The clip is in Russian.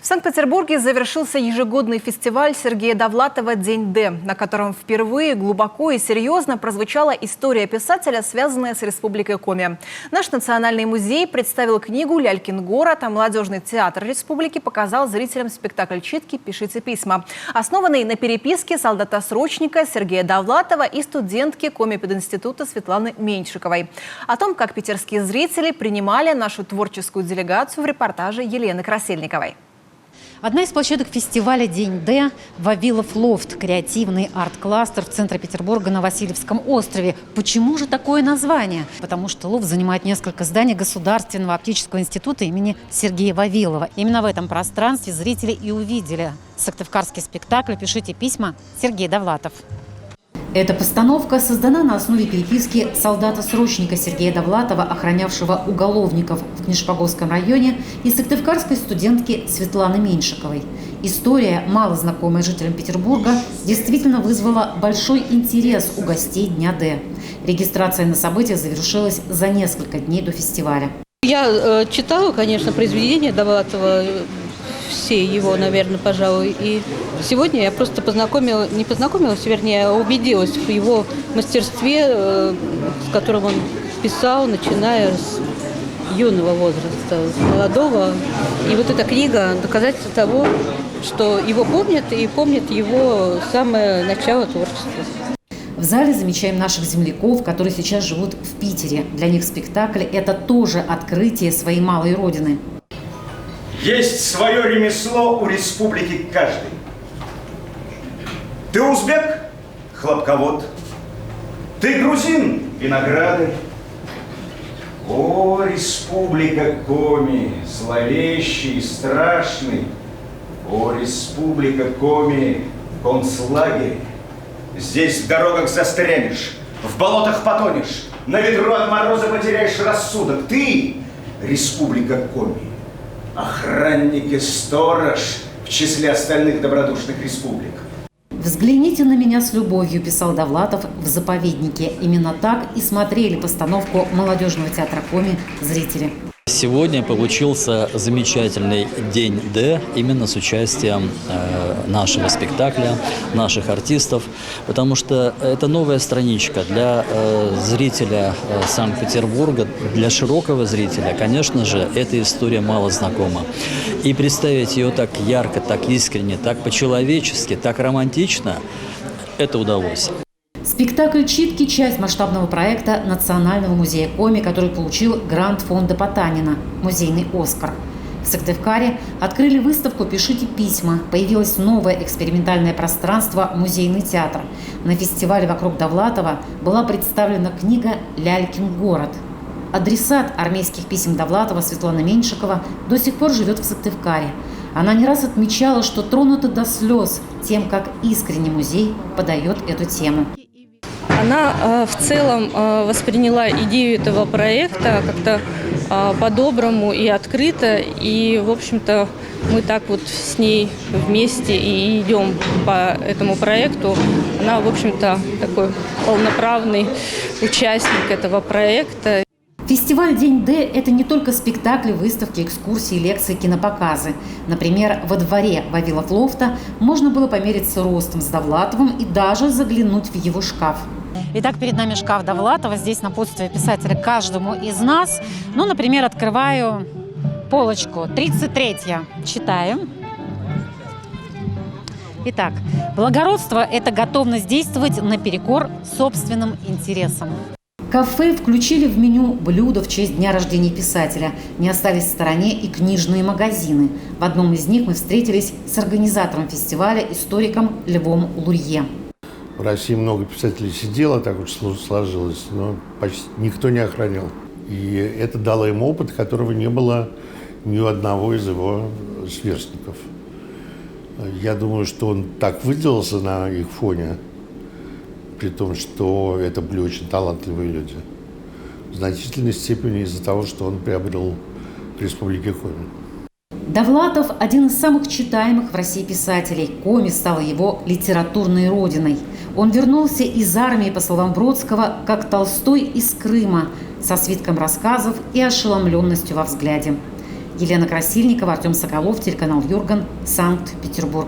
В Санкт-Петербурге завершился ежегодный фестиваль Сергея Довлатова «День Д», на котором впервые глубоко и серьезно прозвучала история писателя, связанная с Республикой Коми. Наш национальный музей представил книгу «Лялькин город», а молодежный театр республики показал зрителям спектакль читки «Пишите письма», основанный на переписке солдата-срочника Сергея Довлатова и студентки Коми-пединститута Светланы Меньшиковой. О том, как питерские зрители принимали нашу творческую делегацию, в репортаже Елены Красильниковой. Одна из площадок фестиваля «День Д» – Вавилов Лофт, креативный арт-кластер в центре Петербурга на Васильевском острове. Почему же такое название? Потому что лофт занимает несколько зданий Государственного оптического института имени Сергея Вавилова. Именно в этом пространстве зрители и увидели сыктывкарский спектакль «Пишите письма» Сергей Довлатов. Эта постановка создана на основе переписки солдата-срочника Сергея Довлатова, охранявшего уголовников в Книжпоговском районе, и сыктывкарской студентки Светланы Меньшиковой. История, мало знакомая жителям Петербурга, действительно вызвала большой интерес у гостей Дня Д. Регистрация на события завершилась за несколько дней до фестиваля. Я читала, конечно, произведения Довлатова, все его, наверное, пожалуй. И сегодня я просто убедилась в его мастерстве, с которым он писал, начиная с юного возраста, с молодого. И вот эта книга – доказательство того, что его помнят и помнят его самое начало творчества. В зале замечаем наших земляков, которые сейчас живут в Питере. Для них спектакль – это тоже открытие своей малой родины. Есть свое ремесло у республики каждый. Ты узбек – хлопковод. Ты грузин – виноградарь. О, республика Коми, зловещий и страшный. О, республика Коми, концлагерь. Здесь в дорогах застрянешь, в болотах потонешь, на ветру от мороза потеряешь рассудок. Ты – республика Коми. Охранник и сторож в числе остальных добродушных республик. «Взгляните на меня с любовью», – писал Довлатов в «Заповеднике». Именно так и смотрели постановку молодежного театра Коми зрители. Сегодня получился замечательный День Д именно с участием нашего спектакля, наших артистов, потому что это новая страничка для зрителя Санкт-Петербурга, для широкого зрителя, конечно же, эта история мало знакома. И представить ее так ярко, так искренне, так по-человечески, так романтично – это удалось. Спектакль «Читки» – часть масштабного проекта Национального музея Коми, который получил грант фонда Потанина «Музейный Оскар». В Сыктывкаре открыли выставку «Пишите письма». Появилось новое экспериментальное пространство «Музейный театр». На фестивале вокруг Довлатова была представлена книга «Лялькин город». Адресат армейских писем Довлатова Светлана Меньшикова до сих пор живет в Сыктывкаре. Она не раз отмечала, что тронута до слез тем, как искренне музей подает эту тему. Она в целом восприняла идею этого проекта как-то по-доброму и открыто. И, в общем-то, мы так вот с ней вместе и идем по этому проекту. Она, в общем-то, такой полноправный участник этого проекта. Фестиваль «День Д» – это не только спектакли, выставки, экскурсии, лекции, кинопоказы. Например, во дворе Вавилов Лофта можно было помериться ростом с Довлатовым и даже заглянуть в его шкаф. Итак, перед нами шкаф Довлатова. Здесь напутствие писателя каждому из нас. Ну, например, открываю полочку 33-я. Читаем. Итак, благородство – это готовность действовать наперекор собственным интересам. Кафе включили в меню блюда в честь дня рождения писателя. Не остались в стороне и книжные магазины. В одном из них мы встретились с организатором фестиваля, историком Львом Лурье. В России много писателей сидело, так уж сложилось, но почти никто не охранял. И это дало им опыт, которого не было ни у одного из его сверстников. Я думаю, что он так выделился на их фоне, при том, что это были очень талантливые люди. В значительной степени из-за того, что он приобрел в Республике Коми. Довлатов – один из самых читаемых в России писателей. Коми стала его литературной родиной. Он вернулся из армии, по словам Бродского, как Толстой из Крыма, со свитком рассказов и ошеломленностью во взгляде. Елена Красильникова, Артем Соколов, телеканал Юрган, Санкт-Петербург.